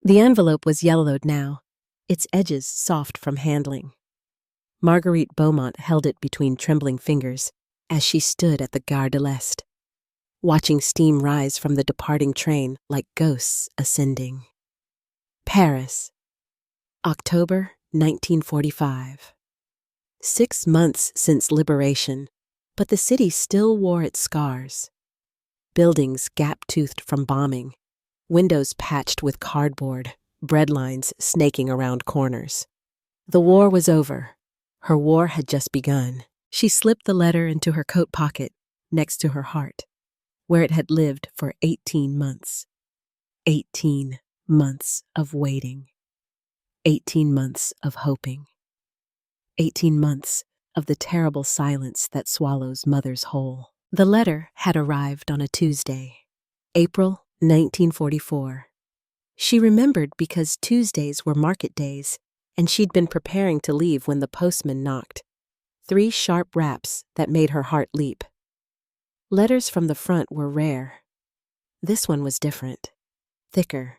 The envelope was yellowed now, its edges soft from handling. Marguerite Beaumont held it between trembling fingers as she stood at the Gare de l'Est, watching steam rise from the departing train like ghosts ascending. Paris, October 1945. 6 months since liberation, but the city still wore its scars. Buildings gap-toothed from bombing, windows patched with cardboard, bread lines snaking around corners. The war was over. Her war had just begun. She slipped the letter into her coat pocket next to her heart, where it had lived for 18 months. 18 months of waiting. 18 months of hoping. 18 months of the terrible silence that swallows mothers whole. The letter had arrived on a Tuesday, April 1944. She remembered because Tuesdays were market days, and she'd been preparing to leave when the postman knocked. 3 sharp raps that made her heart leap. Letters from the front were rare. This one was different, thicker,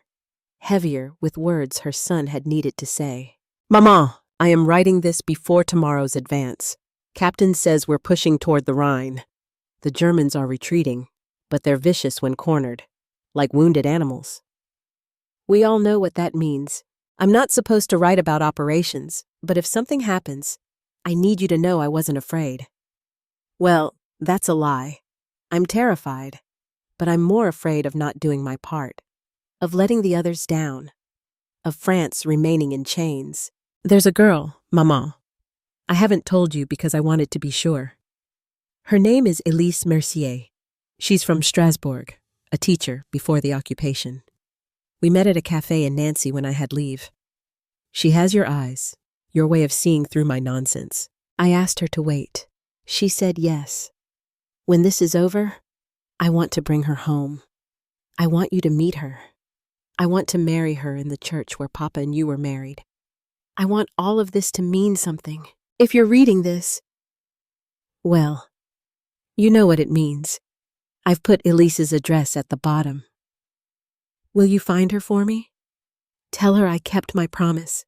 heavier with words her son had needed to say. "Maman, I am writing this before tomorrow's advance. Captain says we're pushing toward the Rhine. The Germans are retreating, but they're vicious when cornered, like wounded animals. We all know what that means. I'm not supposed to write about operations, but if something happens, I need you to know I wasn't afraid." Well, that's a lie. I'm terrified, but I'm more afraid of not doing my part, of letting the others down, of France remaining in chains. There's a girl, Maman. I haven't told you because I wanted to be sure. Her name is Elise Mercier. She's from Strasbourg, a teacher before the occupation. We met at a cafe in Nancy when I had leave. She has your eyes, your way of seeing through my nonsense. I asked her to wait. She said yes. When this is over, I want to bring her home. I want you to meet her. I want to marry her in the church where Papa and you were married. I want all of this to mean something. If you're reading this, well, you know what it means. I've put Elise's address at the bottom. Will you find her for me? Tell her I kept my promise.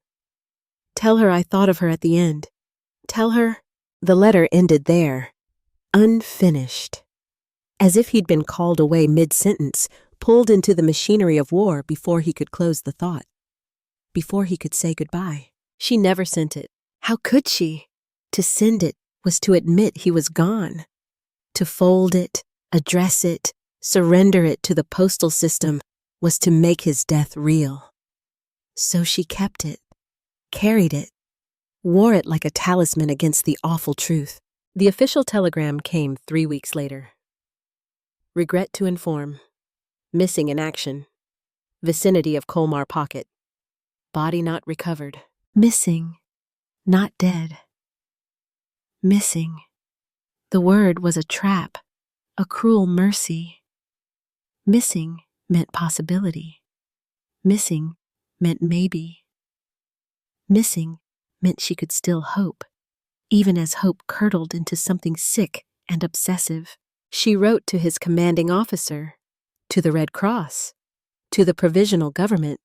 Tell her I thought of her at the end. Tell her the letter ended there, unfinished. As if he'd been called away mid-sentence, pulled into the machinery of war before he could close the thought, before he could say goodbye. She never sent it. How could she? To send it was to admit he was gone. To fold it, address it, surrender it to the postal system was to make his death real. So she kept it, carried it, wore it like a talisman against the awful truth. The official telegram came 3 weeks later. Regret to inform. Missing in action. Vicinity of Colmar pocket. Body not recovered. Missing, not dead. Missing. The word was a trap, a cruel mercy. Missing meant possibility. Missing meant maybe. Missing meant she could still hope, even as hope curdled into something sick and obsessive. She wrote to his commanding officer, to the Red Cross, to the provisional government.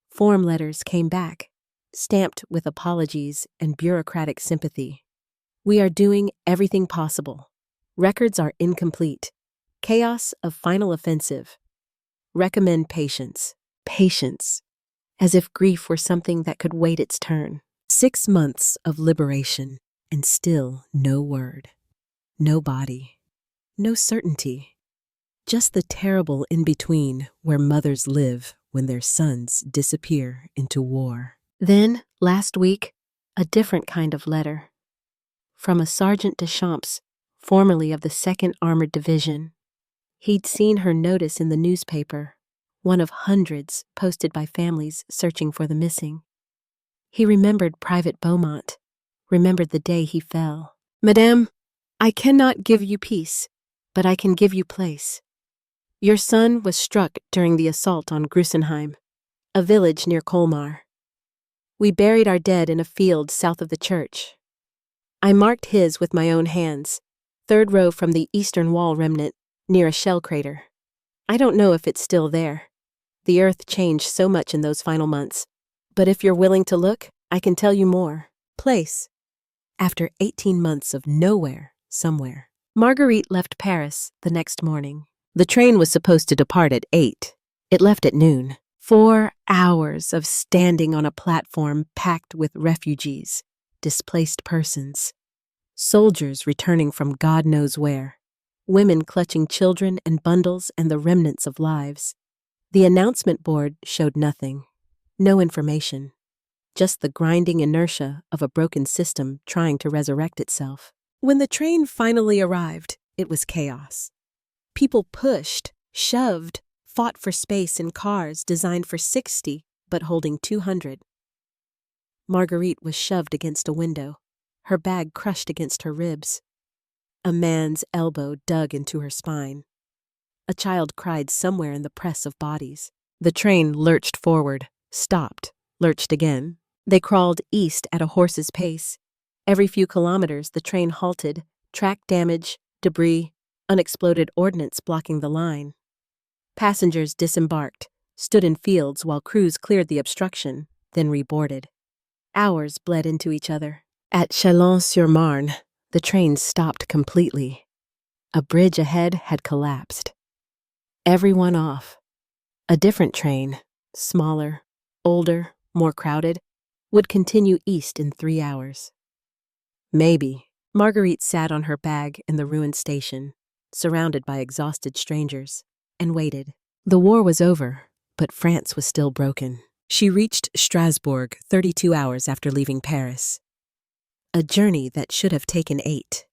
Form letters came back, stamped with apologies and bureaucratic sympathy. We are doing everything possible. Records are incomplete. Chaos of final offensive. Recommend patience. Patience. As if grief were something that could wait its turn. 6 months of liberation, and still no word. No body. No certainty. Just the terrible in-between where mothers live when their sons disappear into war. Then, last week, a different kind of letter. From a Sergeant de Champs, formerly of the 2nd Armored Division. He'd seen her notice in the newspaper, one of hundreds posted by families searching for the missing. He remembered Private Beaumont, remembered the day he fell. "Madame, I cannot give you peace, but I can give you place. Your son was struck during the assault on Grussenheim, a village near Colmar. We buried our dead in a field south of the church. I marked his with my own hands, 3rd row from the eastern wall remnant, near a shell crater. I don't know if it's still there. The earth changed so much in those final months. But if you're willing to look, I can tell you more. Place. After 18 months of nowhere, somewhere, Marguerite left Paris the next morning. The train was supposed to depart at 8. It left at noon. 4 hours of standing on a platform packed with refugees, displaced persons, soldiers returning from God knows where, women clutching children and bundles and the remnants of lives. The announcement board showed nothing, no information, just the grinding inertia of a broken system trying to resurrect itself. When the train finally arrived, it was chaos. People pushed, shoved, fought for space in cars designed for 60 but holding 200. Marguerite was shoved against a window, her bag crushed against her ribs. A man's elbow dug into her spine. A child cried somewhere in the press of bodies. The train lurched forward, stopped, lurched again. They crawled east at a horse's pace. Every few kilometers, the train halted, track damage, debris, unexploded ordnance blocking the line. Passengers disembarked, stood in fields while crews cleared the obstruction, then reboarded. Hours bled into each other. At Chalon-sur-Marne, the train stopped completely. A bridge ahead had collapsed. Everyone off. A different train, smaller, older, more crowded, would continue east in 3 hours. Maybe. Marguerite sat on her bag in the ruined station, surrounded by exhausted strangers, and waited. The war was over, but France was still broken. She reached Strasbourg 32 hours after leaving Paris. A journey that should have taken 8.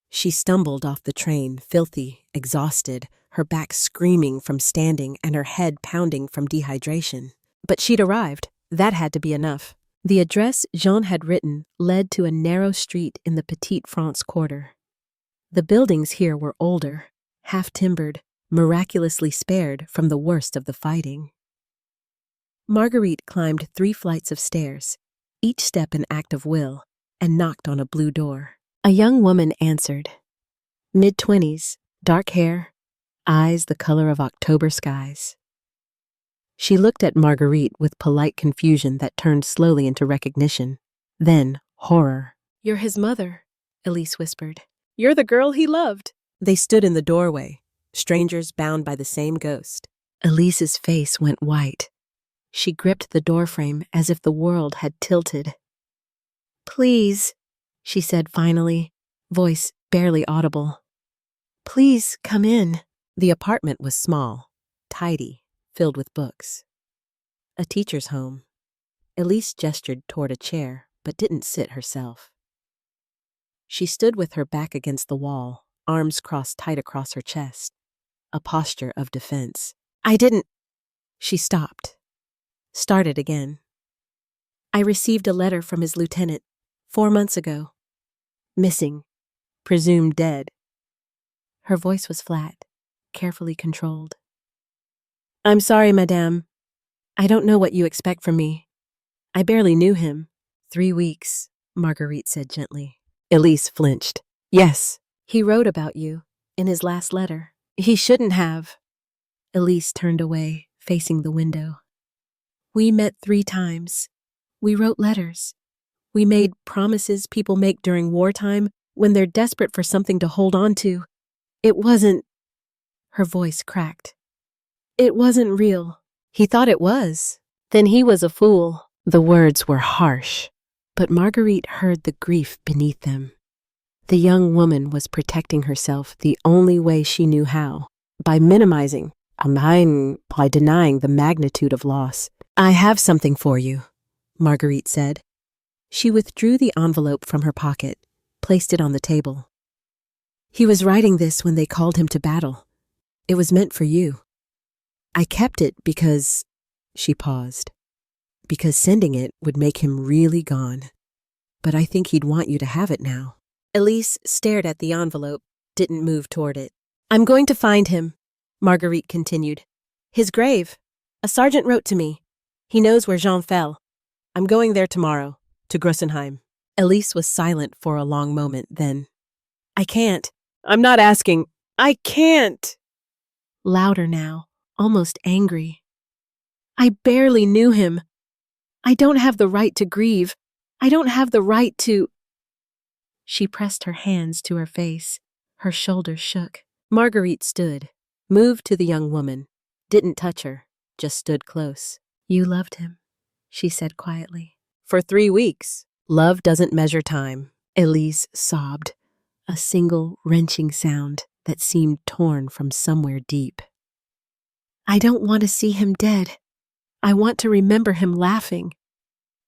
She stumbled off the train, filthy, exhausted, her back screaming from standing and her head pounding from dehydration. But she'd arrived. That had to be enough. The address Jean had written led to a narrow street in the Petite France quarter. The buildings here were older, half-timbered, miraculously spared from the worst of the fighting. Marguerite climbed 3 flights of stairs, each step an act of will, and knocked on a blue door. A young woman answered. Mid-20s, dark hair, eyes the color of October skies. She looked at Marguerite with polite confusion that turned slowly into recognition, then horror. "You're his mother," Elise whispered. "You're the girl he loved." They stood in the doorway, strangers bound by the same ghost. Elise's face went white. She gripped the doorframe as if the world had tilted. "Please," she said finally, voice barely audible. "Please come in." The apartment was small, tidy, filled with books. A teacher's home. Elise gestured toward a chair, but didn't sit herself. She stood with her back against the wall, arms crossed tight across her chest, a posture of defense. "I didn't." She stopped. Started again. "I received a letter from his lieutenant 4 months ago. Missing. Presumed dead." Her voice was flat, carefully controlled. "I'm sorry, madame. I don't know what you expect from me. I barely knew him." 3 weeks, Marguerite said gently. Elise flinched. "Yes, he wrote about you in his last letter." "He shouldn't have." Elise turned away, facing the window. "We met 3 times. We wrote letters. We made promises people make during wartime when they're desperate for something to hold on to. It wasn't..." Her voice cracked. "It wasn't real." "He thought it was. Then he was a fool." The words were harsh, but Marguerite heard the grief beneath them. The young woman was protecting herself the only way she knew how, by minimizing, by denying the magnitude of loss. "I have something for you," Marguerite said. She withdrew the envelope from her pocket, placed it on the table. "He was writing this when they called him to battle. It was meant for you. I kept it because..." She paused. "Because sending it would make him really gone. But I think he'd want you to have it now." Elise stared at the envelope, didn't move toward it. "I'm going to find him," Marguerite continued. "His grave. A sergeant wrote to me. He knows where Jean fell. I'm going there tomorrow, to Grussenheim." Elise was silent for a long moment, then, "I can't. I'm not asking. I can't." Louder now, almost angry. I barely knew him. I don't have the right to grieve. I don't have the right to—" She pressed her hands to her face. Her shoulders shook. Marguerite stood, moved to the young woman, didn't touch her, just stood close. "You loved him," she said quietly. "For 3 weeks. Love doesn't measure time." Elise sobbed, a single wrenching sound that seemed torn from somewhere deep. "I don't want to see him dead. I want to remember him laughing.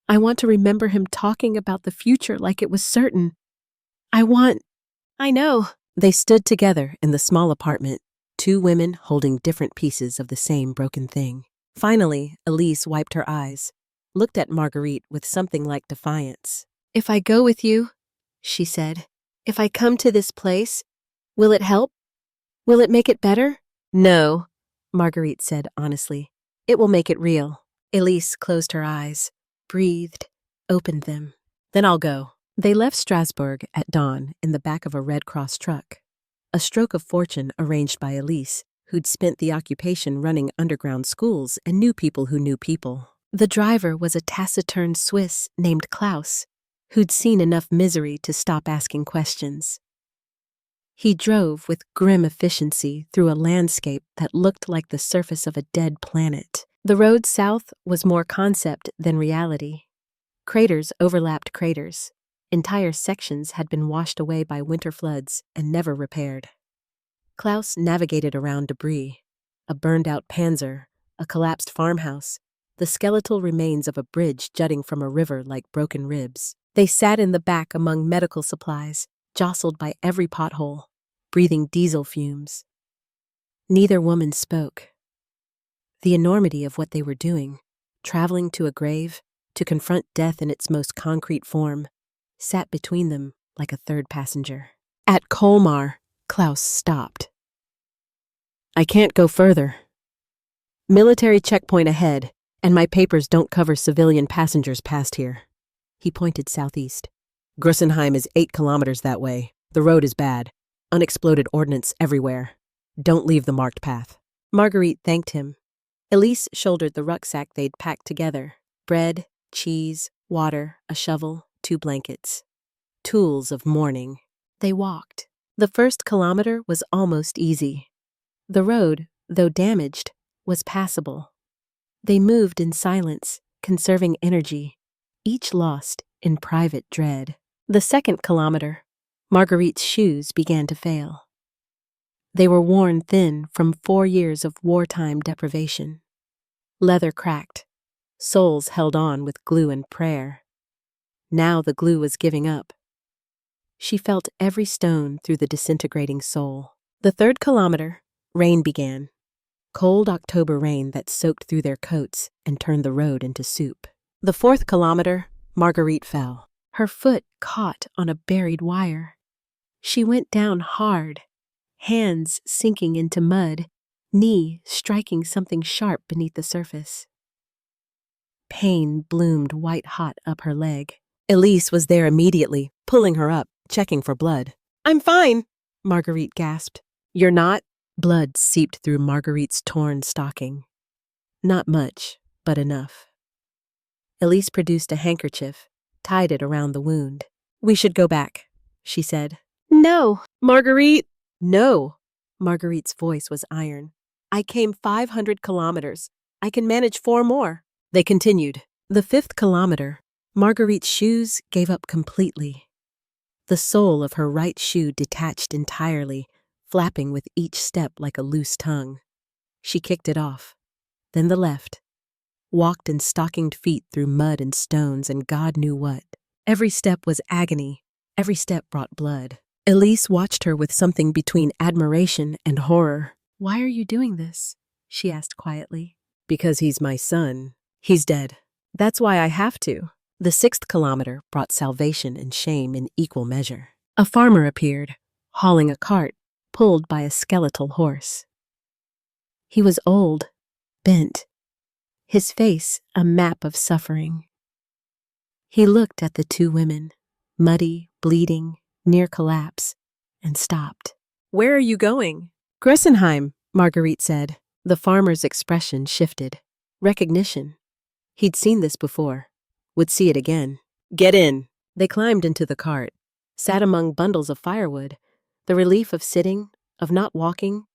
I want to remember him talking about the future like it was certain. I know." They stood together in the small apartment, 2 women holding different pieces of the same broken thing. Finally, Elise wiped her eyes, looked at Marguerite with something like defiance. "If I go with you," she said, "if I come to this place, will it help? Will it make it better?" "No," Marguerite said honestly. "It will make it real." Elise closed her eyes, breathed, opened them. "Then I'll go." They left Strasbourg at dawn in the back of a Red Cross truck, a stroke of fortune arranged by Elise, who'd spent the occupation running underground schools and knew people who knew people. The driver was a taciturn Swiss named Klaus, who'd seen enough misery to stop asking questions. He drove with grim efficiency through a landscape that looked like the surface of a dead planet. The road south was more concept than reality. Craters overlapped craters. Entire sections had been washed away by winter floods and never repaired. Klaus navigated around debris, a burned-out panzer, a collapsed farmhouse, the skeletal remains of a bridge jutting from a river like broken ribs. They sat in the back among medical supplies, jostled by every pothole, breathing diesel fumes. Neither woman spoke. The enormity of what they were doing, traveling to a grave, to confront death in its most concrete form, sat between them like a third passenger. At Colmar, Klaus stopped. "I can't go further. Military checkpoint ahead, and my papers don't cover civilian passengers past here." He pointed southeast. "Grussenheim is 8 kilometers that way. The road is bad. Unexploded ordnance everywhere. Don't leave the marked path." Marguerite thanked him. Elise shouldered the rucksack they'd packed together. Bread, cheese, water, a shovel, 2 blankets. Tools of mourning. They walked. The first kilometer was almost easy. The road, though damaged, was passable. They moved in silence, conserving energy, each lost in private dread. The second kilometer, Marguerite's shoes began to fail. They were worn thin from 4 years of wartime deprivation. Leather cracked, soles held on with glue and prayer. Now the glue was giving up. She felt every stone through the disintegrating sole. The third kilometer, rain began. Cold October rain that soaked through their coats and turned the road into soup. The fourth kilometer, Marguerite fell. Her foot caught on a buried wire. She went down hard, hands sinking into mud, knee striking something sharp beneath the surface. Pain bloomed white-hot up her leg. Elise was there immediately, pulling her up, checking for blood. "I'm fine," Marguerite gasped. "You're not?" Blood seeped through Marguerite's torn stocking. Not much, but enough. Elise produced a handkerchief, tied it around the wound. "We should go back," she said. "No, Marguerite." "No." Marguerite's voice was iron. "I came 500 kilometers. I can manage 4 more. They continued. The 5th kilometer, Marguerite's shoes gave up completely. The sole of her right shoe detached entirely, flapping with each step like a loose tongue. She kicked it off. Then the left. Walked in stockinged feet through mud and stones and God knew what. Every step was agony. Every step brought blood. Elise watched her with something between admiration and horror. "Why are you doing this?" she asked quietly. "Because he's my son. He's dead. That's why I have to." The 6th kilometer brought salvation and shame in equal measure. A farmer appeared, hauling a cart, pulled by a skeletal horse. He was old, bent, his face a map of suffering. He looked at the 2 women, muddy, bleeding, near collapse, and stopped. "Where are you going?" "Grussenheim," Marguerite said. The farmer's expression shifted. Recognition. He'd seen this before. Would see it again. Get in. They climbed into the cart, sat among bundles of firewood. The relief of sitting, of not walking,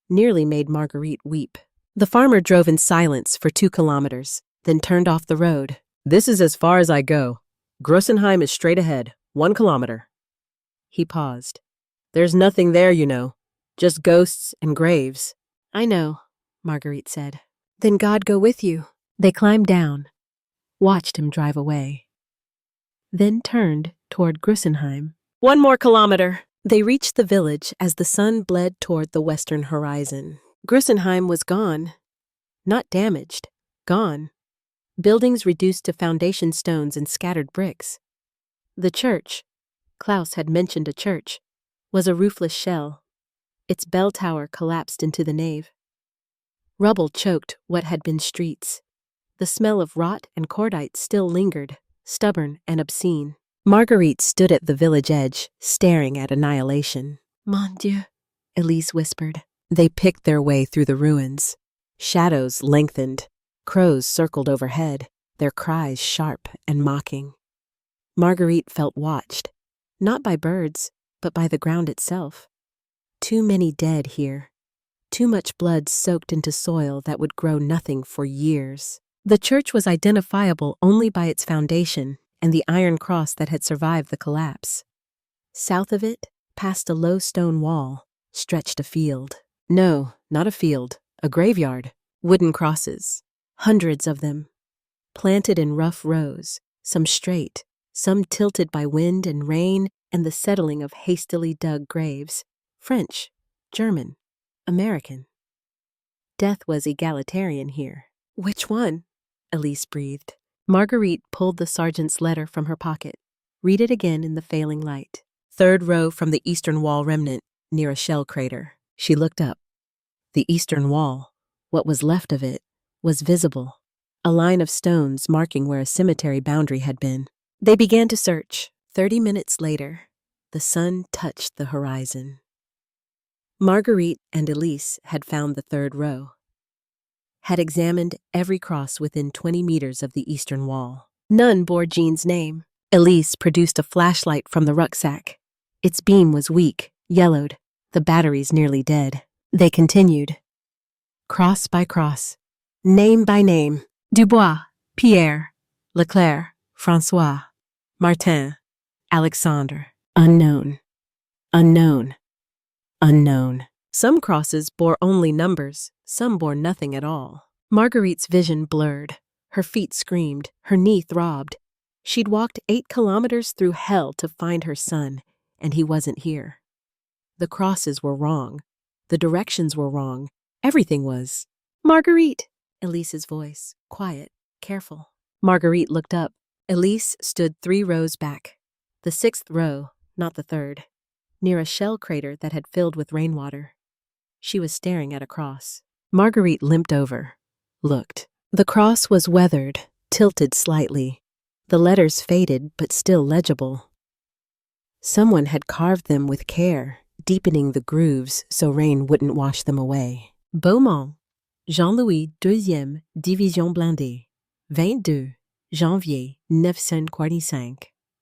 nearly made Marguerite weep. The farmer drove in silence for 2 kilometers, then turned off the road. This is as far as I go. Grussenheim is straight ahead, 1 kilometer. He paused. There's nothing there, you know. Just ghosts and graves. I know, Marguerite said. Then God go with you. They climbed down, watched him drive away, then turned toward Grussenheim. 1 more kilometer. They reached the village as the sun bled toward the western horizon. Grussenheim was gone. Not damaged. Gone. Buildings reduced to foundation stones and scattered bricks. The church, Klaus had mentioned a church, was a roofless shell. Its bell tower collapsed into the nave. Rubble choked what had been streets. The smell of rot and cordite still lingered, stubborn and obscene. Marguerite stood at the village edge, staring at annihilation. Mon Dieu, Elise whispered. They picked their way through the ruins. Shadows lengthened. Crows circled overhead, their cries sharp and mocking. Marguerite felt watched, not by birds, but by the ground itself. Too many dead here. Too much blood soaked into soil that would grow nothing for years. The church was identifiable only by its foundation and the iron cross that had survived the collapse. South of it, past a low stone wall, stretched a field. No, not a field, a graveyard. Wooden crosses, hundreds of them, planted in rough rows, some straight, some tilted by wind and rain and the settling of hastily dug graves. French, German, American. Death was egalitarian here. Which one? Elise breathed. Marguerite pulled the sergeant's letter from her pocket. Read it again in the failing light. 3rd row from the eastern wall remnant, near a shell crater. She looked up. The eastern wall, what was left of it, was visible. A line of stones marking where a cemetery boundary had been. They began to search. 30 minutes later, the sun touched the horizon. Marguerite and Elise had found the 3rd row, had examined every cross within 20 meters of the eastern wall. None bore Jean's name. Elise produced a flashlight from the rucksack. Its beam was weak, yellowed, the batteries nearly dead. They continued. Cross by cross, name by name. Dubois, Pierre, Leclerc, François, Martin, Alexandre. Unknown, unknown, unknown. Some crosses bore only numbers, some bore nothing at all. Marguerite's vision blurred. Her feet screamed, her knee throbbed. She'd walked 8 kilometers through hell to find her son, and he wasn't here. The crosses were wrong. The directions were wrong. Everything was. Marguerite! Elise's voice, quiet, careful. Marguerite looked up. Elise stood 3 rows back. The 6th row, not the 3rd, near a shell crater that had filled with rainwater. She was staring at a cross. Marguerite limped over, looked. The cross was weathered, tilted slightly. The letters faded but still legible. Someone had carved them with care, deepening the grooves so rain wouldn't wash them away. Beaumont, Jean-Louis IIe Division Blindée, 22 Janvier 1945.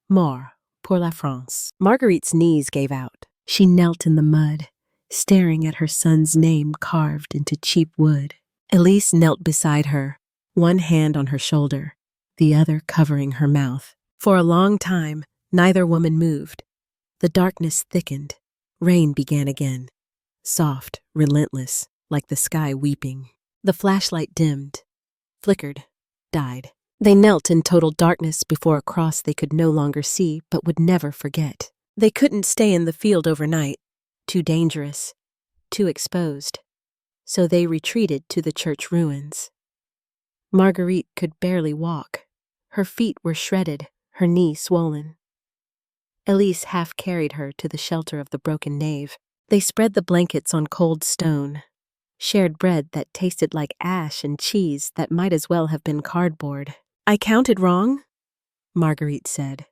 Mort pour la France. Marguerite's knees gave out. She knelt in the mud, staring at her son's name carved into cheap wood. Elise knelt beside her, one hand on her shoulder, the other covering her mouth. For a long time, neither woman moved. The darkness thickened. Rain began again, soft, relentless, like the sky weeping. The flashlight dimmed, flickered, died. They knelt in total darkness before a cross they could no longer see but would never forget. They couldn't stay in the field overnight. Too dangerous, too exposed. So they retreated to the church ruins. Marguerite could barely walk. Her feet were shredded, her knee swollen. Elise half carried her to the shelter of the broken nave. They spread the blankets on cold stone, shared bread that tasted like ash and cheese that might as well have been cardboard. I counted wrong, Marguerite said.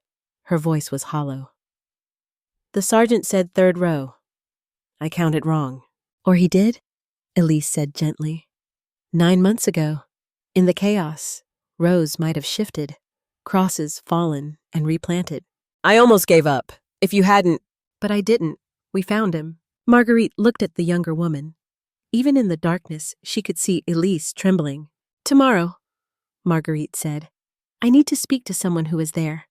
Her voice was hollow. The sergeant said 3rd row. I counted wrong. Or he did? Elise said gently. 9 months ago. In the chaos, rows might have shifted, crosses fallen and replanted. I almost gave up. If you hadn't. But I didn't. We found him. Marguerite looked at the younger woman. Even in the darkness, she could see Elise trembling. Tomorrow, Marguerite said. I need to speak to someone who was there.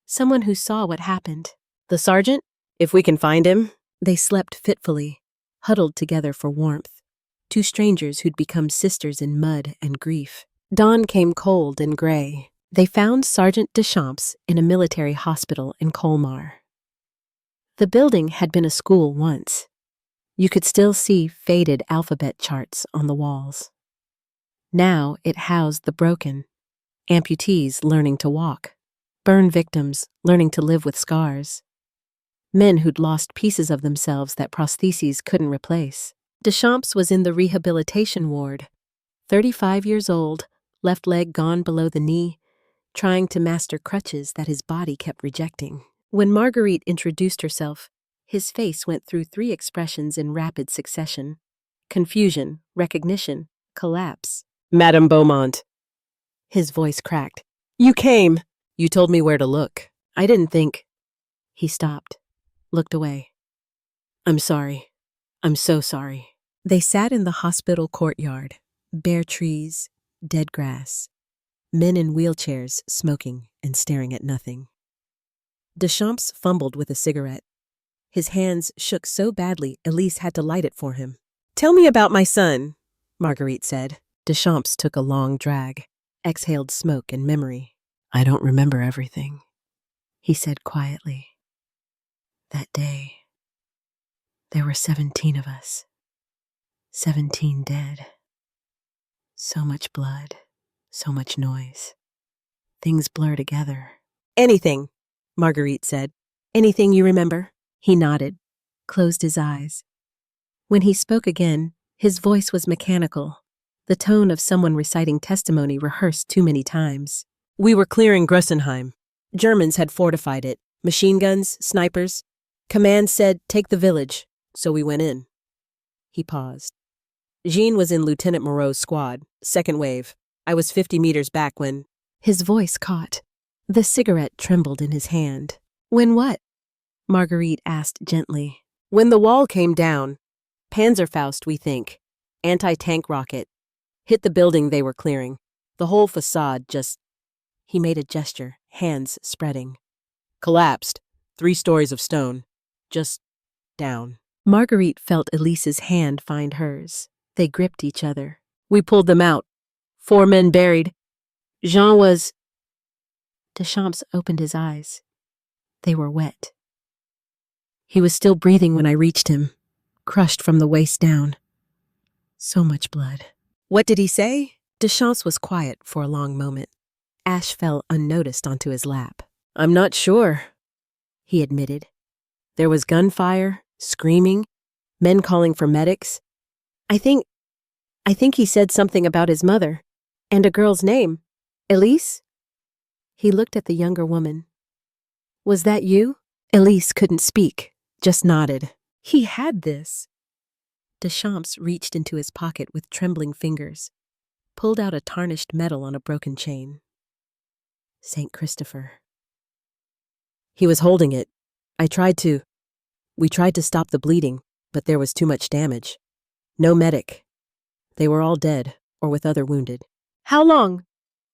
Someone who saw what happened. The sergeant? If we can find him. They slept fitfully, huddled together for warmth. Two strangers who'd become sisters in mud and grief. Dawn came cold and gray. They found Sergeant Deschamps in a military hospital in Colmar. The building had been a school once. You could still see faded alphabet charts on the walls. Now it housed the broken, amputees learning to walk, burn victims learning to live with scars, men who'd lost pieces of themselves that prostheses couldn't replace. Deschamps was in the rehabilitation ward, 35 years old, left leg gone below the knee, trying to master crutches that his body kept rejecting. When Marguerite introduced herself, his face went through 3 expressions in rapid succession: confusion, recognition, collapse. Madame Beaumont. His voice cracked. You came. You told me where to look. I didn't think. He stopped, looked away. I'm sorry. I'm so sorry. They sat in the hospital courtyard, bare trees, dead grass, men in wheelchairs smoking and staring at nothing. Deschamps fumbled with a cigarette. His hands shook so badly Elise had to light it for him. Tell me about my son, Marguerite said. Deschamps took a long drag, exhaled smoke and memory. I don't remember everything, he said quietly. That day, there were 17 of us. 17 dead. So much blood, so much noise. Things blur together. Anything, Marguerite said. Anything you remember? He nodded, closed his eyes. When he spoke again, his voice was mechanical, the tone of someone reciting testimony rehearsed too many times. We were clearing Grussenheim. Germans had fortified it. Machine guns, snipers. Command said, take the village. So we went in. He paused. Jean was in Lieutenant Moreau's squad, second wave. I was 50 meters back when... His voice caught. The cigarette trembled in his hand. When what? Marguerite asked gently. When the wall came down. Panzerfaust, we think. Anti-tank rocket. Hit the building they were clearing. The whole facade just... He made a gesture, hands spreading. Collapsed. 3 stories of stone. Just down. Marguerite felt Elise's hand find hers. They gripped each other. We pulled them out. 4 men buried. Jean was... Deschamps opened his eyes. They were wet. He was still breathing when I reached him, crushed from the waist down. So much blood. What did he say? Deschamps was quiet for a long moment. Ash fell unnoticed onto his lap. I'm not sure, he admitted. There was gunfire, screaming, men calling for medics. I think he said something about his mother, and a girl's name. Elise? He looked at the younger woman. Was that you? Elise couldn't speak, just nodded. He had this. Deschamps reached into his pocket with trembling fingers, pulled out a tarnished medal on a broken chain. St. Christopher. He was holding it. We tried to stop the bleeding, but there was too much damage. No medic. They were all dead, or with other wounded. How long?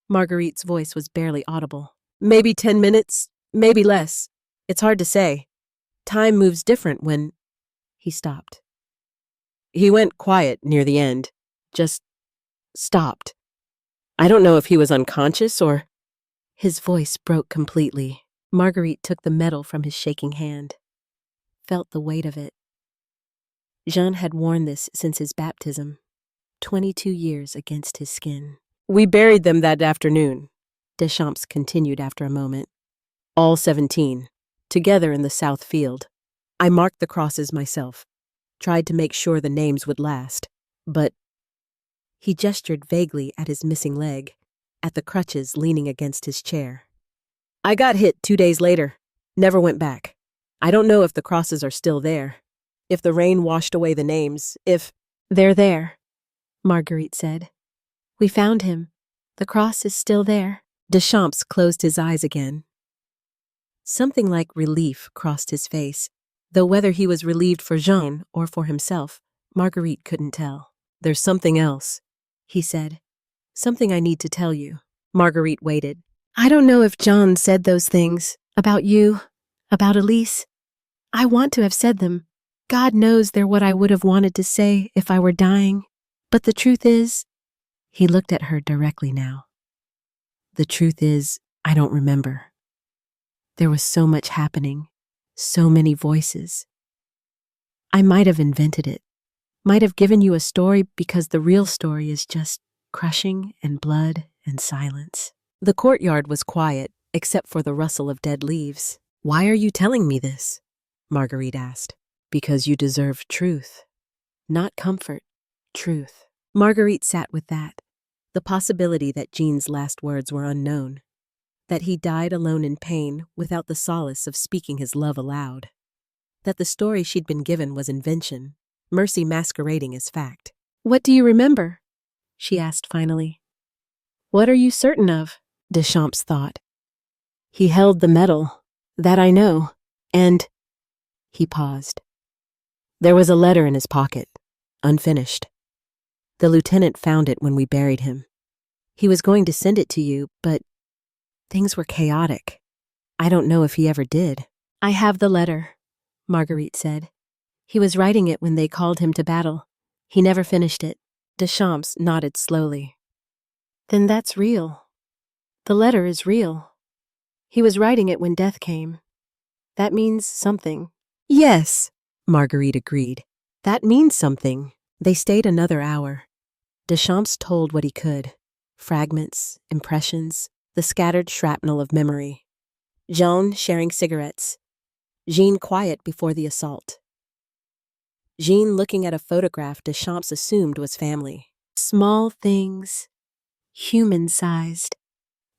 Marguerite's voice was barely audible. Maybe 10 minutes, maybe less. It's hard to say. Time moves different when... He stopped. He went quiet near the end. Just stopped. I don't know if he was unconscious or... His voice broke completely. Marguerite took the medal from his shaking hand. Felt the weight of it. Jean had worn this since his baptism. 22 years against his skin. We buried them that afternoon, Deschamps continued after a moment. All 17, together in the south field. I marked the crosses myself, tried to make sure the names would last, but... He gestured vaguely at his missing leg, at the crutches leaning against his chair. I got hit 2 days later, never went back. I don't know if the crosses are still there, if the rain washed away the names, if... They're there, Marguerite said. We found him. The cross is still there. Deschamps closed his eyes again. Something like relief crossed his face, though whether he was relieved for Jean or for himself, Marguerite couldn't tell. "There's something else," he said. "Something I need to tell you." Marguerite waited. "I don't know if John said those things. About you. About Elise. I want to have said them. God knows they're what I would have wanted to say if I were dying. But the truth is," he looked at her directly now. "The truth is, I don't remember. There was so much happening, so many voices. I might have invented it, might have given you a story because the real story is just crushing and blood and silence." The courtyard was quiet, except for the rustle of dead leaves. "Why are you telling me this?" Marguerite asked. "Because you deserve truth. Not comfort, truth." Marguerite sat with that, the possibility that Jean's last words were unknown, that he died alone in pain without the solace of speaking his love aloud, that the story she'd been given was invention, mercy masquerading as fact. "What do you remember?" she asked finally. "What are you certain of?" Deschamps thought. "He held the medal, that I know, and—" He paused. "There was a letter in his pocket, unfinished. The lieutenant found it when we buried him. He was going to send it to you, but things were chaotic. I don't know if he ever did." "I have the letter," Marguerite said. "He was writing it when they called him to battle. He never finished it." Deschamps nodded slowly. "Then that's real. The letter is real. He was writing it when death came. That means something." "Yes," Marguerite agreed. "That means something." They stayed another hour. Deschamps told what he could. Fragments, impressions, the scattered shrapnel of memory. Jean sharing cigarettes. Jean quiet before the assault. Jean looking at a photograph Deschamps assumed was family. Small things, human-sized,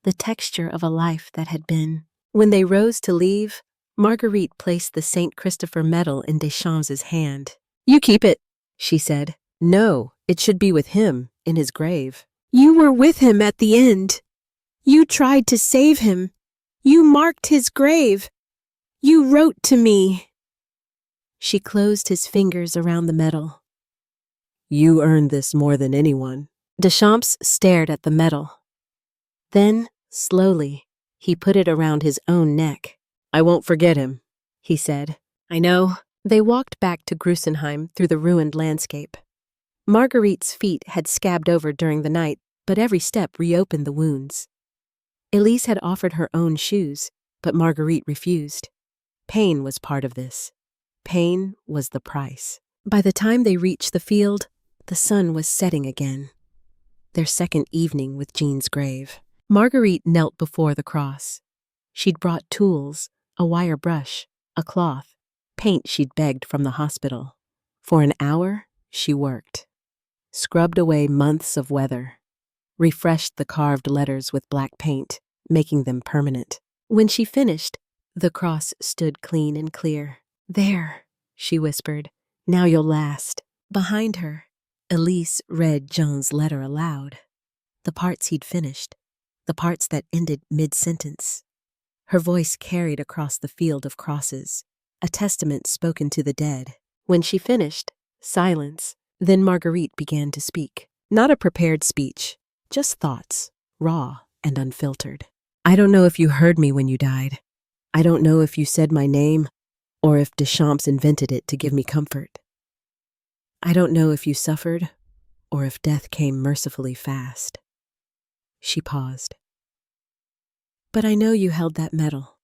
the texture of a life that had been. When they rose to leave, Marguerite placed the St. Christopher medal in Deschamps's hand. "You keep it," she said. "No, it should be with him, in his grave." "You were with him at the end. You tried to save him. You marked his grave. You wrote to me." She closed his fingers around the medal. "You earned this more than anyone." Deschamps stared at the medal. Then, slowly, he put it around his own neck. "I won't forget him," he said. "I know." They walked back to Grussenheim through the ruined landscape. Marguerite's feet had scabbed over during the night, but every step reopened the wounds. Elise had offered her own shoes, but Marguerite refused. Pain was part of this. Pain was the price. By the time they reached the field, the sun was setting again. Their second evening with Jean's grave. Marguerite knelt before the cross. She'd brought tools, a wire brush, a cloth, paint she'd begged from the hospital. For an hour, she worked. Scrubbed away months of weather. Refreshed the carved letters with black paint, making them permanent. When she finished, the cross stood clean and clear. "There," she whispered. "Now you'll last." Behind her, Elise read Jean's letter aloud. The parts he'd finished. The parts that ended mid-sentence. Her voice carried across the field of crosses, a testament spoken to the dead. When she finished, silence. Then Marguerite began to speak. Not a prepared speech, just thoughts, raw and unfiltered. "I don't know if you heard me when you died. I don't know if you said my name, or if Deschamps invented it to give me comfort. I don't know if you suffered, or if death came mercifully fast." She paused. "But I know you held that medal.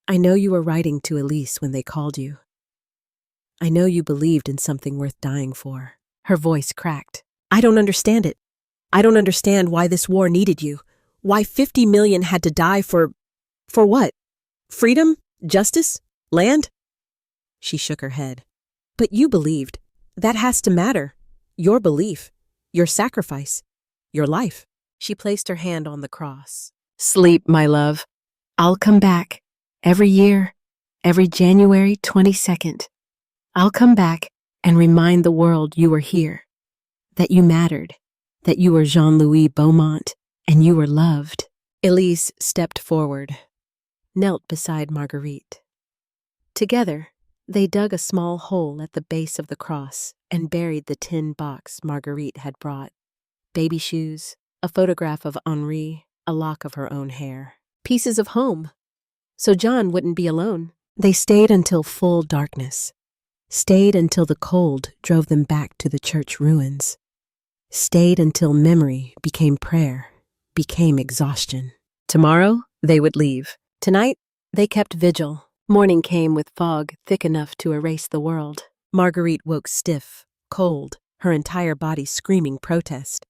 I know you were writing to Elise when they called you. I know you believed in something worth dying for." Her voice cracked. "I don't understand it. I don't understand why this war needed you. Why 50 million had to die for what? Freedom? Justice? Land?" She shook her head. "But you believed. That has to matter. Your belief. Your sacrifice. Your life." She placed her hand on the cross. "Sleep, my love. I'll come back. Every year. Every January 22nd. I'll come back and remind the world you were here. That you mattered. That you were Jean-Louis Beaumont. and you were loved. Elise stepped forward, knelt beside Marguerite. Together, they dug a small hole at the base of the cross and buried the tin box Marguerite had brought. Baby shoes, a photograph of Henri, a lock of her own hair. Pieces of home, so John wouldn't be alone. They stayed until full darkness. Stayed until the cold drove them back to the church ruins. Stayed until memory became prayer, became exhaustion. Tomorrow, they would leave. Tonight, they kept vigil. Morning came with fog thick enough to erase the world. Marguerite woke stiff, cold, her entire body screaming protest.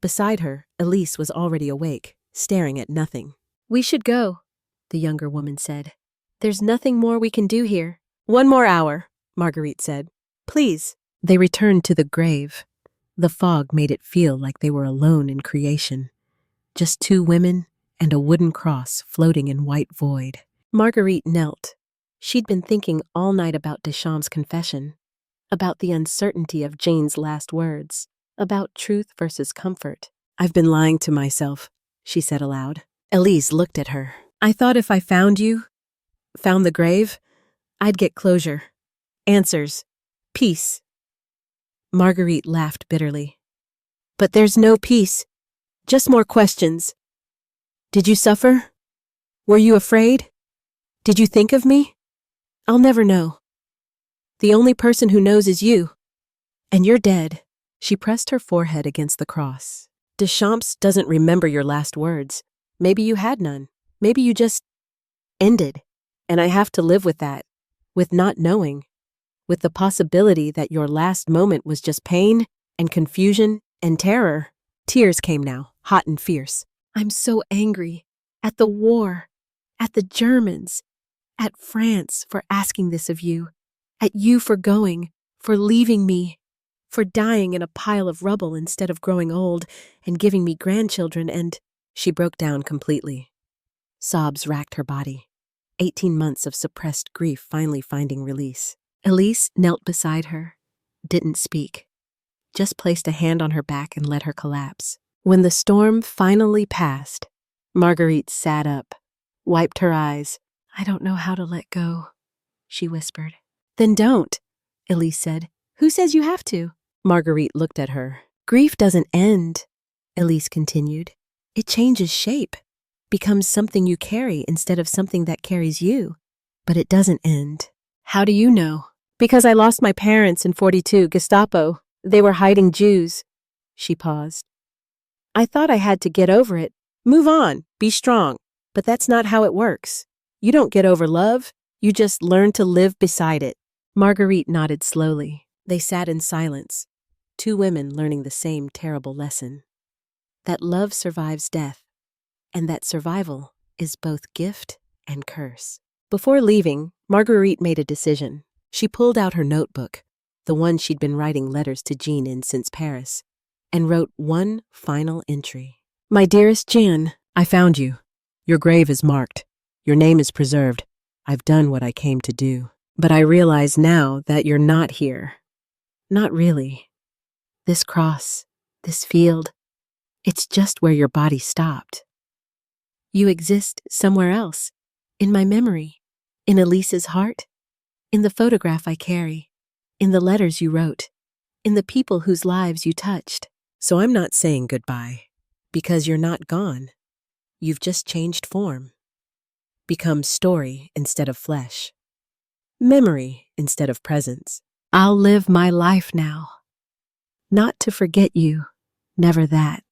Beside her, Elise was already awake, staring at nothing. "We should go," the younger woman said. "There's nothing more we can do here." "1 more hour," Marguerite said. "Please." They returned to the grave. The fog made it feel like they were alone in creation. Just 2 women and a wooden cross floating in white void. Marguerite knelt. She'd been thinking all night about Deschamps' confession, about the uncertainty of Jane's last words, about truth versus comfort. "I've been lying to myself," she said aloud. Elise looked at her. "I thought if I found you, found the grave, I'd get closure. Answers. Peace." Marguerite laughed bitterly. "But there's no peace. Just more questions. Did you suffer? Were you afraid? Did you think of me? I'll never know. The only person who knows is you. And you're dead." She pressed her forehead against the cross. "Deschamps doesn't remember your last words. Maybe you had none. Maybe you just ended. And I have to live with that, with not knowing, with the possibility that your last moment was just pain and confusion and terror." Tears came now, hot and fierce. "I'm so angry at the war, at the Germans, at France for asking this of you, at you for going, for leaving me, for dying in a pile of rubble instead of growing old and giving me grandchildren and—" She broke down completely. Sobs racked her body. 18 months of suppressed grief finally finding release. Elise knelt beside her, didn't speak, just placed a hand on her back and let her collapse. When the storm finally passed, Marguerite sat up, wiped her eyes. "I don't know how to let go," she whispered. "Then don't," Elise said. "Who says you have to?" Marguerite looked at her. "Grief doesn't end," Elise continued. "It changes shape, becomes something you carry instead of something that carries you. But it doesn't end." "How do you know?" "Because I lost my parents in 42, Gestapo. They were hiding Jews." She paused. "I thought I had to get over it. Move on, be strong. But that's not how it works. You don't get over love, you just learn to live beside it." Marguerite nodded slowly. They sat in silence, 2 women learning the same terrible lesson. That love survives death, and that survival is both gift and curse. Before leaving, Marguerite made a decision. She pulled out her notebook, the one she'd been writing letters to Jean in since Paris, and wrote one final entry. "My dearest Jean, I found you. Your grave is marked. Your name is preserved. I've done what I came to do. But I realize now that you're not here. Not really. This cross, this field, it's just where your body stopped. You exist somewhere else, in my memory, in Elise's heart, in the photograph I carry, in the letters you wrote, in the people whose lives you touched. So I'm not saying goodbye, because you're not gone. You've just changed form. Become story instead of flesh. Memory instead of presence. I'll live my life now. Not to forget you, never that,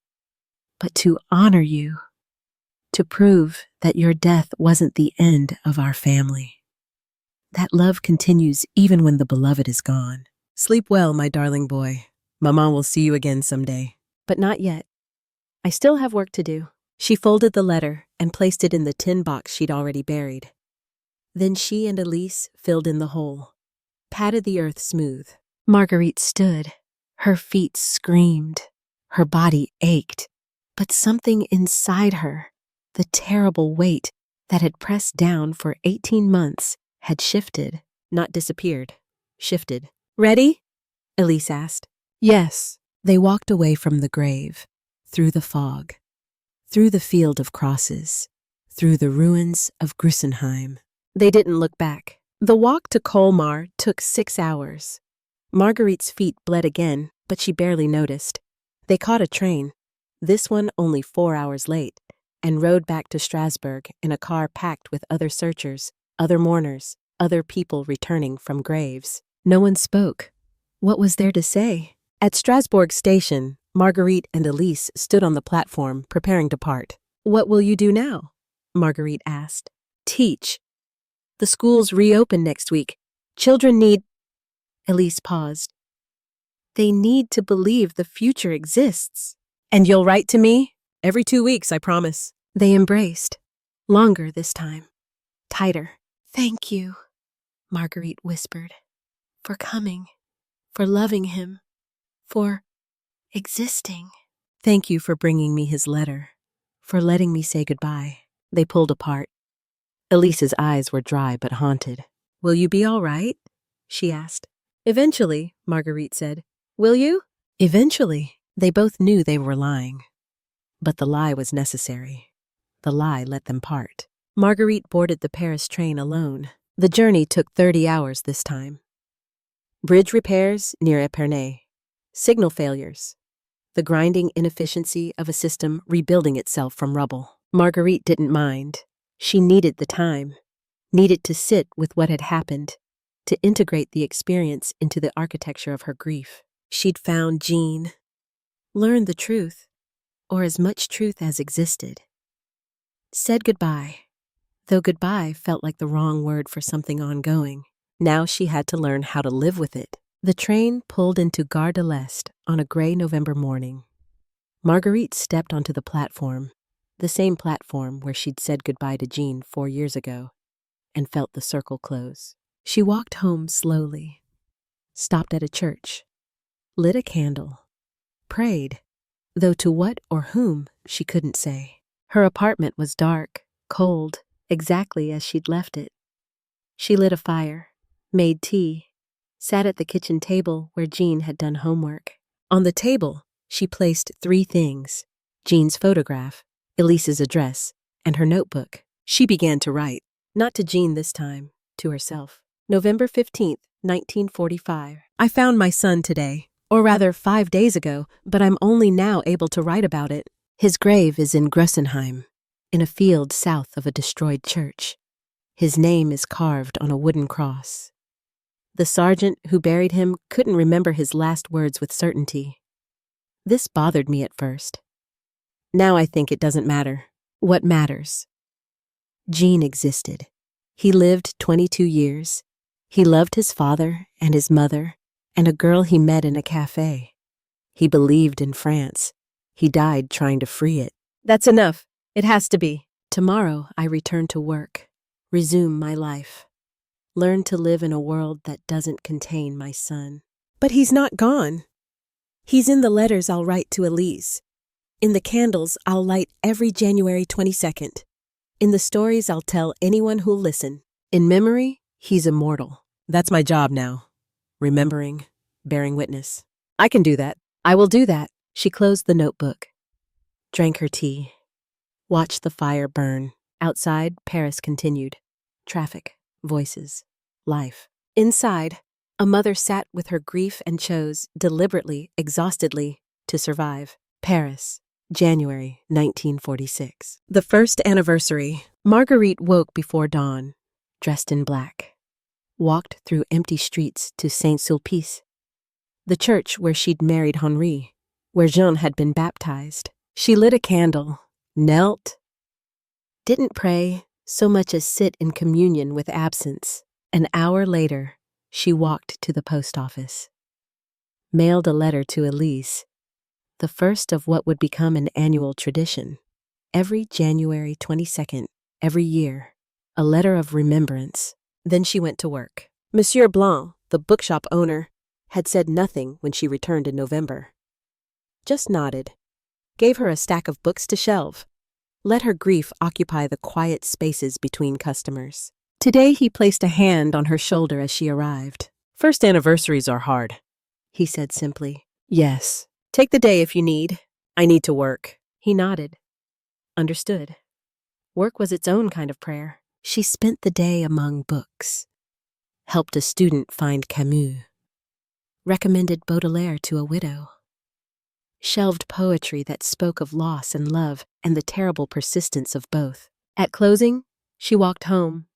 but to honor you. To prove that your death wasn't the end of our family. That love continues even when the beloved is gone. Sleep well, my darling boy. Maman will see you again someday. But not yet. I still have work to do." She folded the letter and placed it in the tin box she'd already buried. Then she and Elise filled in the hole, patted the earth smooth. Marguerite stood. Her feet screamed. Her body ached. But something inside her, the terrible weight that had pressed down for 18 months, had shifted, not disappeared, shifted. "Ready?" Elise asked. "Yes." They walked away from the grave, through the fog, through the field of crosses, through the ruins of Grussenheim. They didn't look back. The walk to Colmar took 6 hours. Marguerite's feet bled again, but she barely noticed. They caught a train, this one only 4 hours late, and rode back to Strasbourg in a car packed with other searchers, other mourners, other people returning from graves. No one spoke. What was there to say? At Strasbourg station, Marguerite and Elise stood on the platform, preparing to part. "What will you do now?" Marguerite asked. "Teach. The schools reopen next week. Children need—" Elise paused. "They need to believe the future exists." "And you'll write to me? Every 2 weeks, I promise." They embraced. Longer this time. Tighter. "Thank you," Marguerite whispered, "for coming, for loving him, for existing." "Thank you for bringing me his letter, for letting me say goodbye." They pulled apart. Elise's eyes were dry but haunted. "Will you be all right?" she asked. "Eventually," Marguerite said. "Will you?" Eventually. They both knew they were lying. But the lie was necessary. The lie let them part. Marguerite boarded the Paris train alone. The journey took 30 hours this time. Bridge repairs near Épernay. Signal failures. The grinding inefficiency of a system rebuilding itself from rubble. Marguerite didn't mind. She needed the time. Needed to sit with what had happened. To integrate the experience into the architecture of her grief. She'd found Jean. Learned the truth, or as much truth as existed. Said goodbye, though goodbye felt like the wrong word for something ongoing. Now she had to learn how to live with it. The train pulled into Gare de l'Est on a gray November morning. Marguerite stepped onto the platform, the same platform where she'd said goodbye to Jean 4 years ago, and felt the circle close. She walked home slowly, stopped at a church, lit a candle, prayed, though to what or whom she couldn't say. Her apartment was dark, cold, exactly as she'd left it. She lit a fire, made tea, sat at the kitchen table where Jean had done homework. On the table, she placed 3 things: Jean's photograph, Elise's address, and her notebook. She began to write, not to Jean this time, to herself. November 15th, 1945. I found my son today. Or rather 5 days ago, but I'm only now able to write about it. His grave is in Grussenheim, in a field south of a destroyed church. His name is carved on a wooden cross. The sergeant who buried him couldn't remember his last words with certainty. This bothered me at first. Now I think it doesn't matter. What matters? Jean existed. He lived 22 years. He loved his father and his mother, and a girl he met in a cafe. He believed in France. He died trying to free it. That's enough. It has to be. Tomorrow I return to work, resume my life, learn to live in a world that doesn't contain my son. But he's not gone. He's in the letters I'll write to Elise, in the candles I'll light every January 22nd, in the stories I'll tell anyone who'll listen. In memory, he's immortal. That's my job now. Remembering, bearing witness. I can do that. I will do that. She closed the notebook, drank her tea, watched the fire burn. Outside, Paris continued. Traffic, voices, life. Inside, a mother sat with her grief and chose, deliberately, exhaustedly, to survive. Paris, January 1946. The first anniversary. Marguerite woke before dawn, dressed in black. Walked through empty streets to Saint-Sulpice, the church where she'd married Henri, where Jean had been baptized. She lit a candle, knelt, didn't pray so much as sit in communion with absence. An hour later, she walked to the post office, mailed a letter to Elise, the first of what would become an annual tradition. Every January 22nd, every year, a letter of remembrance. Then she went to work. Monsieur Blanc, the bookshop owner, had said nothing when she returned in November. Just nodded, gave her a stack of books to shelve, let her grief occupy the quiet spaces between customers. Today he placed a hand on her shoulder as she arrived. First anniversaries are hard, he said simply. Yes. Take the day if you need. I need to work. He nodded. Understood. Work was its own kind of prayer. She spent the day among books, helped a student find Camus, recommended Baudelaire to a widow, shelved poetry that spoke of loss and love and the terrible persistence of both. At closing, she walked home,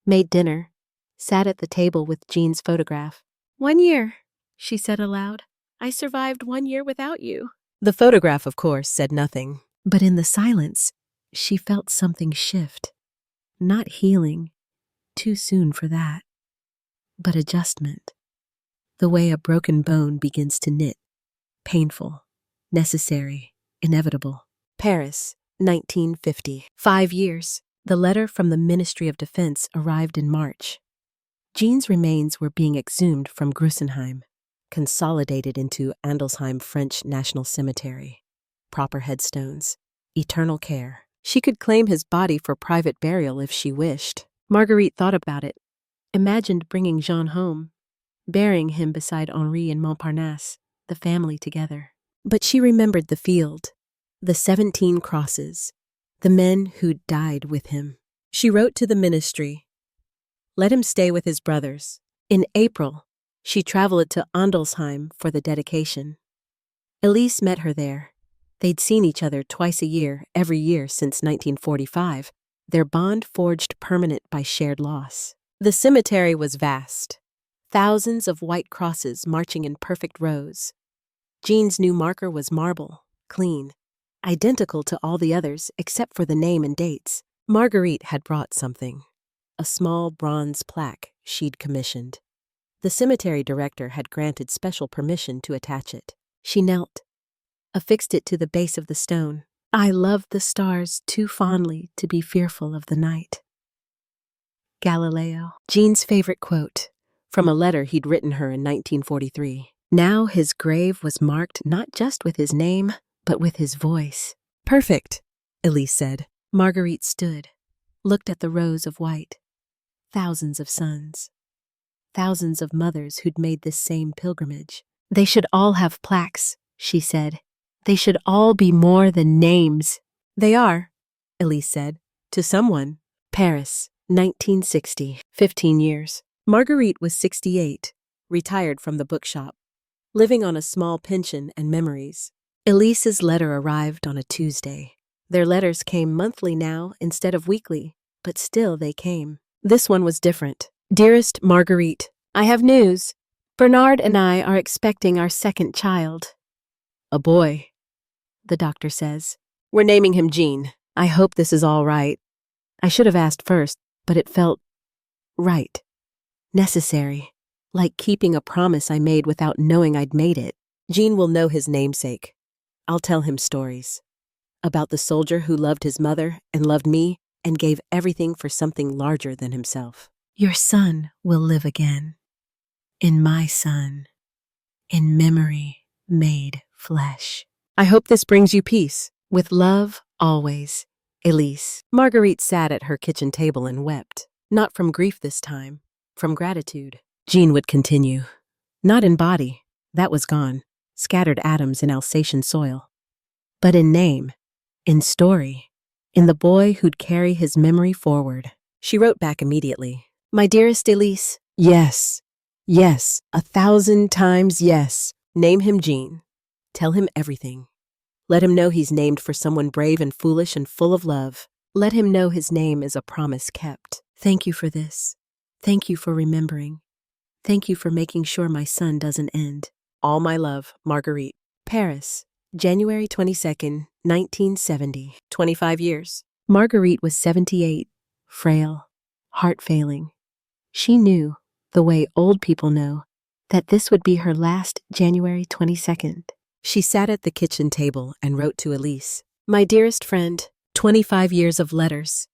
made dinner, sat at the table with Jean's photograph. 1 year, she said aloud. I survived 1 year without you. The photograph, of course, said nothing. But in the silence, she felt something shift. Not healing, too soon for that, but adjustment. The way a broken bone begins to knit. Painful, necessary, inevitable. Paris, 1950. 5 years. The letter from the Ministry of Defense arrived in March. Jean's remains were being exhumed from Grussenheim, consolidated into Andelsheim French National Cemetery. Proper headstones, eternal care. She could claim his body for private burial if she wished. Marguerite thought about it, imagined bringing Jean home, burying him beside Henri in Montparnasse, the family together. But she remembered the field, the 17 crosses, the men who'd died with him. She wrote to the ministry, let him stay with his brothers. In April, she traveled to Andelsheim for the dedication. Elise met her there. They'd seen each other twice a year, every year since 1945, their bond forged permanent by shared loss. The cemetery was vast, thousands of white crosses marching in perfect rows. Jean's new marker was marble, clean, identical to all the others except for the name and dates. Marguerite had brought something, a small bronze plaque she'd commissioned. The cemetery director had granted special permission to attach it. She knelt, affixed it to the base of the stone. I loved the stars too fondly to be fearful of the night. Galileo. Jean's favorite quote, from a letter he'd written her in 1943. Now his grave was marked not just with his name, but with his voice. Perfect, Elise said. Marguerite stood, looked at the rows of white. Thousands of sons. Thousands of mothers who'd made this same pilgrimage. They should all have plaques, she said. They should all be more than names. They are, Elise said, to someone. Paris, 1960, 15 years. Marguerite was 68, retired from the bookshop, living on a small pension and memories. Elise's letter arrived on a Tuesday. Their letters came monthly now instead of weekly, but still they came. This one was different. Dearest Marguerite, I have news. Bernard and I are expecting our second child. A boy, the doctor says. We're naming him Jean. I hope this is all right. I should have asked first, but it felt right. Necessary. Like keeping a promise I made without knowing I'd made it. Jean will know his namesake. I'll tell him stories. About the soldier who loved his mother and loved me and gave everything for something larger than himself. Your son will live again. In my son. In memory made flesh. I hope this brings you peace. With love, always. Elise. Marguerite sat at her kitchen table and wept. Not from grief this time, from gratitude. Jean would continue. Not in body, that was gone. Scattered atoms in Alsatian soil. But in name, in story, in the boy who'd carry his memory forward. She wrote back immediately. My dearest Elise, yes, 1,000 times yes. Name him Jean. Tell him everything. Let him know he's named for someone brave and foolish and full of love. Let him know his name is a promise kept. Thank you for this. Thank you for remembering. Thank you for making sure my son doesn't end. All my love, Marguerite. Paris, January 22nd, 1970. 25 years. Marguerite was 78, frail, heart failing. She knew, the way old people know, that this would be her last January 22nd. She sat at the kitchen table and wrote to Elise. My dearest friend, 25 years of letters.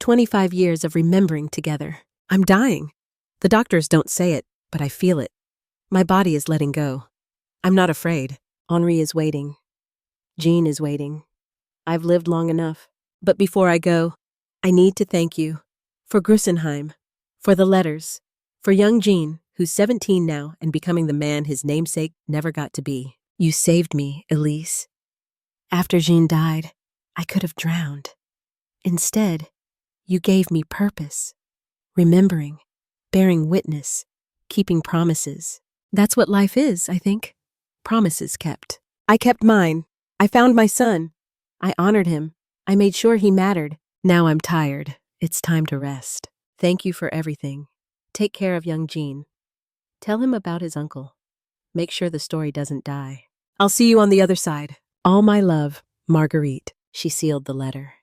25 years of remembering together. I'm dying. The doctors don't say it, but I feel it. My body is letting go. I'm not afraid. Henri is waiting. Jean is waiting. I've lived long enough. But before I go, I need to thank you. For Grussenheim. For the letters. For young Jean, who's 17 now and becoming the man his namesake never got to be. You saved me, Elise. After Jean died, I could have drowned. Instead, you gave me purpose. Remembering, bearing witness, keeping promises. That's what life is, I think. Promises kept. I kept mine. I found my son. I honored him. I made sure he mattered. Now I'm tired. It's time to rest. Thank you for everything. Take care of young Jean. Tell him about his uncle. Make sure the story doesn't die. I'll see you on the other side. All my love, Marguerite. She sealed the letter.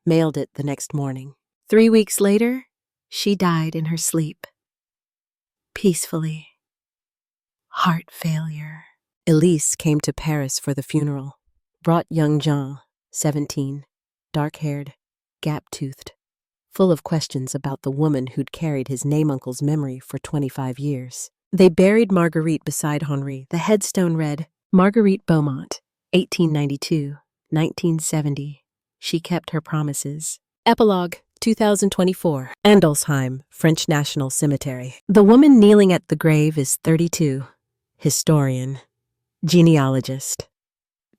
Mailed it the next morning. 3 weeks later, she died in her sleep. Peacefully. Heart failure. Elise came to Paris for the funeral. Brought young Jean, 17, dark-haired, gap-toothed, full of questions about the woman who'd carried his name-uncle's memory for 25 years. They buried Marguerite beside Henri. The headstone read, Marguerite Beaumont, 1892-1970. She kept her promises. Epilogue, 2024. Andelsheim, French National Cemetery. The woman kneeling at the grave is 32. Historian. Genealogist.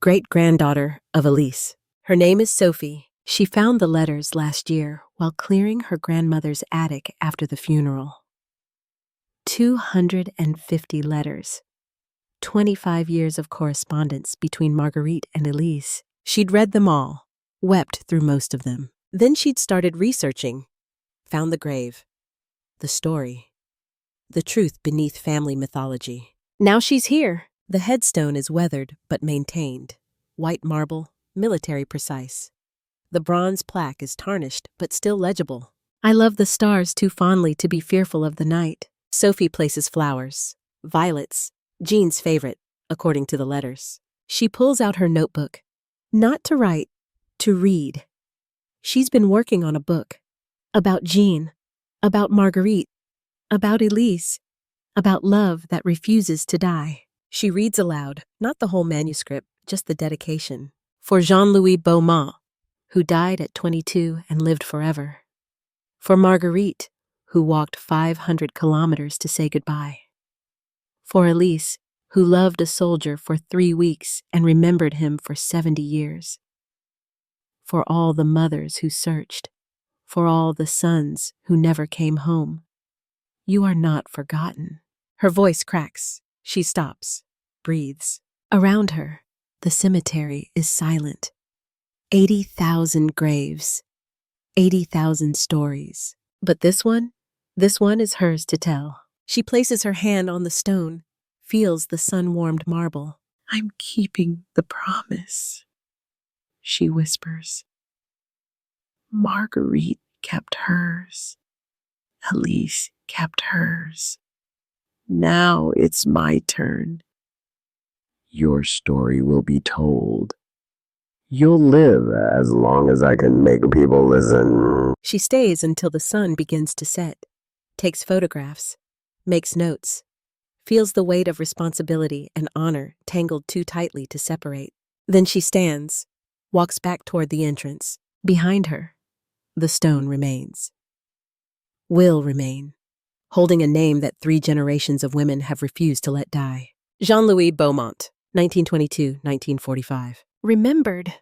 Great-granddaughter of Elise. Her name is Sophie. She found the letters last year while clearing her grandmother's attic after the funeral. 250 letters. 25 years of correspondence between Marguerite and Elise. She'd read them all, wept through most of them. Then she'd started researching, found the grave, the story, the truth beneath family mythology. Now she's here. The headstone is weathered but maintained. White marble, military precise. The bronze plaque is tarnished but still legible. I love the stars too fondly to be fearful of the night. Sophie places flowers, violets, Jean's favorite, according to the letters. She pulls out her notebook, not to write, to read. She's been working on a book. About Jean, about Marguerite, about Elise, about love that refuses to die. She reads aloud, not the whole manuscript, just the dedication. For Jean-Louis Beaumont, who died at 22 and lived forever. For Marguerite, who walked 500 kilometers to say goodbye. For Elise, who loved a soldier for 3 weeks and remembered him for 70 years. For all the mothers who searched, for all the sons who never came home. You are not forgotten. Her voice cracks. She stops, breathes. Around her, the cemetery is silent. 80,000 graves, 80,000 stories. But this one is hers to tell. She places her hand on the stone, feels the sun-warmed marble. I'm keeping the promise, she whispers. Marguerite kept hers. Elise kept hers. Now it's my turn. Your story will be told. You'll live as long as I can make people listen. She stays until the sun begins to set, takes photographs, makes notes, feels the weight of responsibility and honor tangled too tightly to separate. Then she stands, walks back toward the entrance. Behind her, the stone remains. Will remain, holding a name that 3 generations of women have refused to let die. Jean-Louis Beaumont, 1922-1945. Remembered